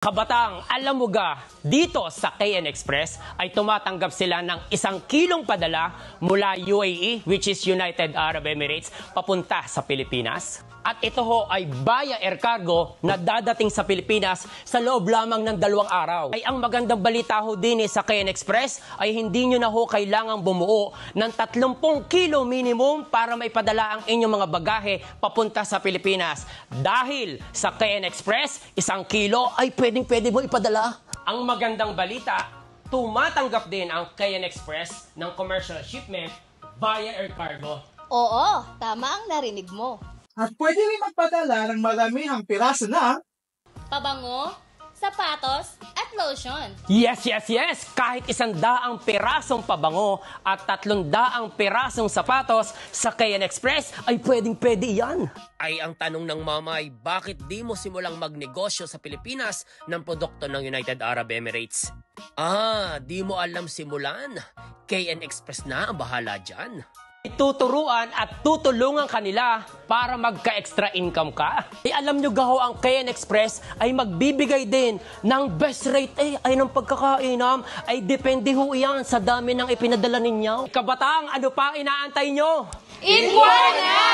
Kabatang, alam mo ga, dito sa KN Express ay tumatanggap sila ng 1 kilong padala mula UAE, which is United Arab Emirates, papunta sa Pilipinas. At ito ho ay via air cargo na dadating sa Pilipinas sa loob lamang ng 2 araw. Ay ang magandang balita ho din sa KN Express ay hindi nyo na ho kailangang bumuo ng 30 kilo minimum para maipadala ang inyong mga bagahe papunta sa Pilipinas. Dahil sa KN Express, 1 kilo ay pwede mo ipadala. Ang magandang balita, tumatanggap din ang KN Express ng commercial shipment via air cargo. Oo, tama ang narinig mo. At pwede rin magpadala ng maramihang piraso na Pabango, sapatos, at lotion. Yes! Kahit 100 pirasong pabango at 300 pirasong sapatos sa KN Express ay pwede yan. Ay ang tanong ng mama ay bakit di mo simulang magnegosyo sa Pilipinas ng produkto ng United Arab Emirates? Di mo alam simulan. KN Express na ang bahala dyan. Ituturuan at tutulungan kanila para magka-extra income ka. Alam nyo gaho ang KN Express ay magbibigay din ng best rate ay ng pagkakainam ay depende ho yan sa dami ng ipinadala ninyo. Kabatang, ano pa inaantay nyo? Inquire na!